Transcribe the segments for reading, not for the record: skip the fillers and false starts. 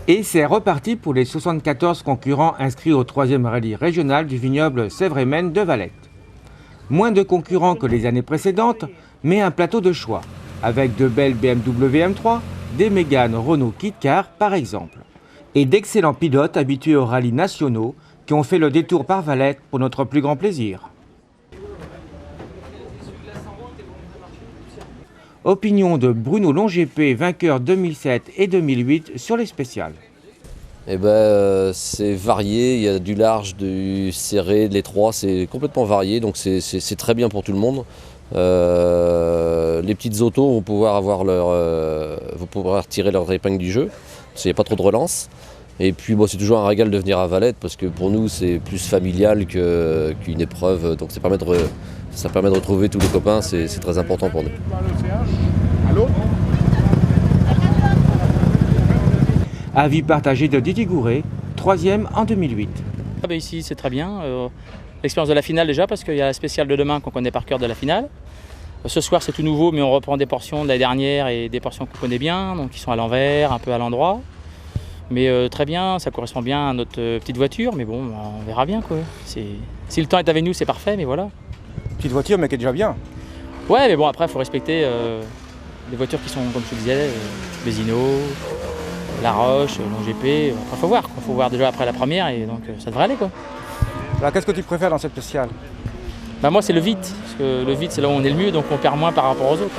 Et c'est reparti pour les 74 concurrents inscrits au 3e rallye régional du vignoble Sèvres-et-Maine de Valette. Moins de concurrents que les années précédentes, mais un plateau de choix, avec de belles BMW M3, des Mégane Renault Kit Car par exemple, et d'excellents pilotes habitués aux rallyes nationaux qui ont fait le détour par Valette pour notre plus grand plaisir. Opinion de Bruno Longépé, vainqueur 2007 et 2008 sur les spéciales. C'est varié, il y a du large, du serré, de l'étroit, c'est complètement varié, donc c'est très bien pour tout le monde. Les petites autos vont pouvoir tirer leur épingle du jeu, parce qu'il n'y a pas trop de relance. Et puis c'est toujours un régal de venir à Valette, parce que pour nous c'est plus familial qu'une épreuve, donc ça permet de retrouver tous les copains, c'est très important pour nous. Avis partagé de Didier Gouret, 3e en 2008. Ici c'est très bien, l'expérience de la finale déjà parce qu'il y a la spéciale de demain qu'on connaît par cœur de la finale. Ce soir c'est tout nouveau mais on reprend des portions de l'année dernière et des portions qu'on connaît bien, donc qui sont à l'envers, un peu à l'endroit. Mais très bien, ça correspond bien à notre petite voiture, mais bon, on verra bien quoi. Si le temps est avec nous c'est parfait, mais voilà. Petite voiture mais qui est déjà bien. Ouais mais bon après il faut respecter les voitures qui sont comme je te disais, Bézino, La Roche, Longépé, il faut voir déjà après la première et donc ça devrait aller quoi. Alors qu'est-ce que tu préfères dans cette spéciale? Moi c'est le vite, parce que le vite c'est là où on est le mieux donc on perd moins par rapport aux autres.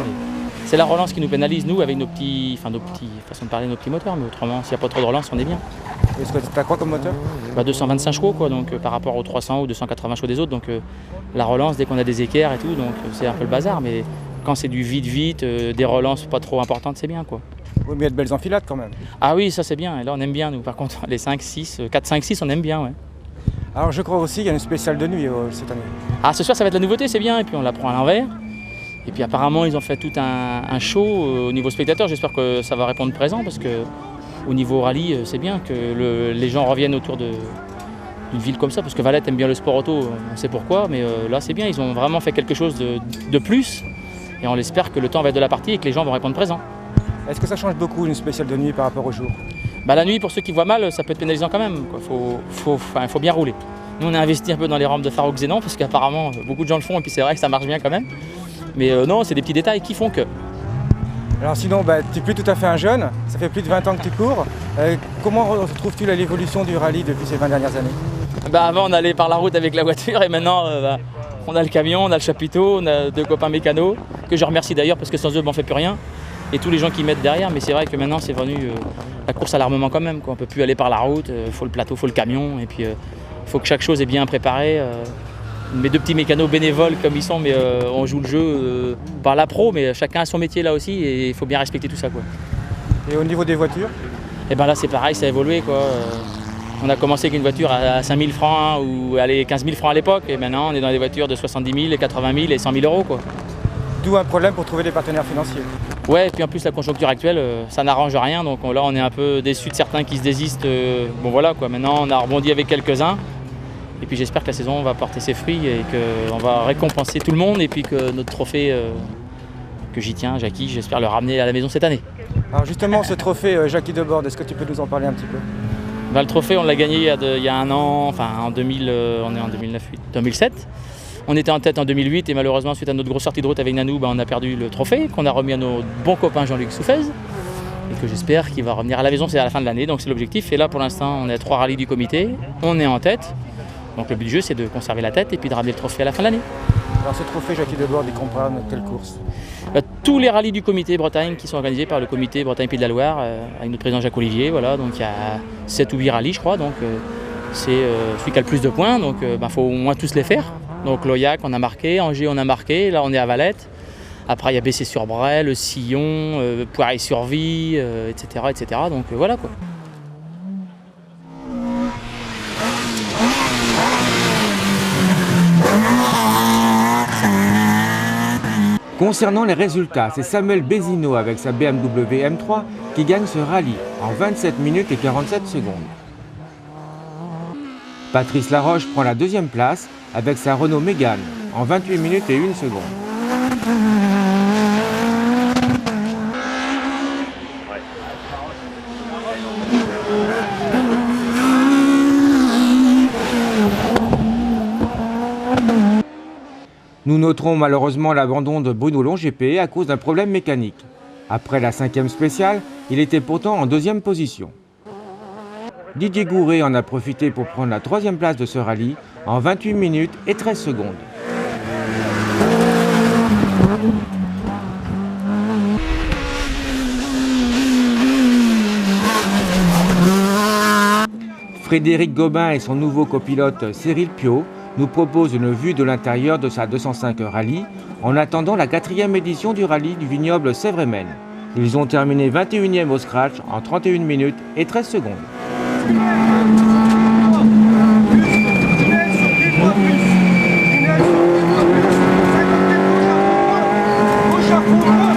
C'est la relance qui nous pénalise nous avec nos petits moteurs, mais autrement s'il n'y a pas trop de relance on est bien. Est-ce que tu as quoi comme moteur? 225 chevaux quoi, donc par rapport aux 300 ou 280 chevaux des autres, donc la relance dès qu'on a des équerres et tout, donc c'est un peu le bazar, mais quand c'est du vite, des relances pas trop importantes c'est bien quoi. Oui, mais il y a de belles enfilades quand même. Ah oui, ça c'est bien, et là on aime bien nous, par contre les 5, 6, 4, 5, 6 on aime bien ouais. Alors je crois aussi qu'il y a une spéciale de nuit cette année. Ah ce soir ça va être la nouveauté, c'est bien, et puis on la prend à l'envers. Et puis apparemment ils ont fait tout un show au niveau spectateur, j'espère que ça va répondre présent parce que au niveau rallye c'est bien que les gens reviennent autour d'une ville comme ça, parce que Valette aime bien le sport auto, on sait pourquoi, mais là c'est bien, ils ont vraiment fait quelque chose de plus et on espère que le temps va être de la partie et que les gens vont répondre présent. Est-ce que ça change beaucoup une spéciale de nuit par rapport au jour? La nuit pour ceux qui voient mal ça peut être pénalisant quand même, il faut bien rouler. Nous on a investi un peu dans les rampes de Faro Xénon parce qu'apparemment beaucoup de gens le font et puis c'est vrai que ça marche bien quand même. Mais non, c'est des petits détails qui font que. Alors sinon, tu n'es plus tout à fait un jeune, ça fait plus de 20 ans que tu cours. Comment trouves-tu l'évolution du rallye depuis ces 20 dernières années? Avant on allait par la route avec la voiture et maintenant on a le camion, on a le chapiteau, on a 2 copains mécanos, que je remercie d'ailleurs parce que sans eux on ne fait plus rien. Et tous les gens qui mettent derrière, mais c'est vrai que maintenant c'est venu la course à l'armement quand même. On ne peut plus aller par la route, il faut le plateau, il faut le camion, et puis il faut que chaque chose est bien préparée. Mes 2 petits mécanos bénévoles comme ils sont, mais on joue le jeu par la pro, mais chacun a son métier là aussi et il faut bien respecter tout ça quoi. Et au niveau des voitures? Là c'est pareil, ça a évolué quoi. On a commencé avec une voiture à 5 000 francs ou 15 000 francs à l'époque, et maintenant on est dans des voitures de 70 000, 80 000 et 100 000 euros quoi. D'où un problème pour trouver des partenaires financiers. Ouais, et puis en plus la conjoncture actuelle, ça n'arrange rien, donc là on est un peu déçus de certains qui se désistent. Bon voilà quoi, maintenant on a rebondi avec quelques-uns. Et puis j'espère que la saison va porter ses fruits et qu'on va récompenser tout le monde et puis que notre trophée, que j'y tiens, Jackie, j'espère le ramener à la maison cette année. Alors justement ce trophée Jackie Debord, est-ce que tu peux nous en parler un petit peu? Le trophée on l'a gagné il y a un an, enfin en 2000, on est en 2007. On était en tête en 2008 et malheureusement suite à notre grosse sortie de route avec Nanou, on a perdu le trophée qu'on a remis à nos bons copains Jean-Luc Souffez. Et que j'espère qu'il va revenir à la maison, c'est à la fin de l'année, donc c'est l'objectif. Et là pour l'instant on est à 3 rallyes du comité, on est en tête. Donc le but du jeu c'est de conserver la tête et puis de ramener le trophée à la fin de l'année. Alors ce trophée Jackie Debord, il comprend quelle course? Tous les rallyes du comité Bretagne qui sont organisés par le comité Bretagne Pays de la Loire avec notre président Jacques Olivier, voilà, donc il y a 7 ou 8 rallyes je crois, donc c'est celui qui a le plus de points, donc faut au moins tous les faire. Donc Loyac on a marqué, Angers on a marqué, là on est à Valette. Après il y a Bessé-sur-Bray, le Sillon, Poiré-sur-Vie, etc. Donc voilà quoi. Concernant les résultats, c'est Samuel Bézino avec sa BMW M3 qui gagne ce rallye en 27 minutes et 47 secondes. Patrice Laroche prend la 2e place avec sa Renault Mégane en 28 minutes et 1 seconde. Nous noterons malheureusement l'abandon de Bruno Longépé à cause d'un problème mécanique. Après la 5e spéciale, il était pourtant en 2e position. Didier Gouret en a profité pour prendre la 3e place de ce rallye en 28 minutes et 13 secondes. Frédéric Gobin et son nouveau copilote Cyril Piot nous proposent une vue de l'intérieur de sa 205 rallye en attendant la 4e édition du rallye du vignoble Sèvres-et-Maine. Ils ont terminé 21e au scratch en 31 minutes et 13 secondes. Au chapeau.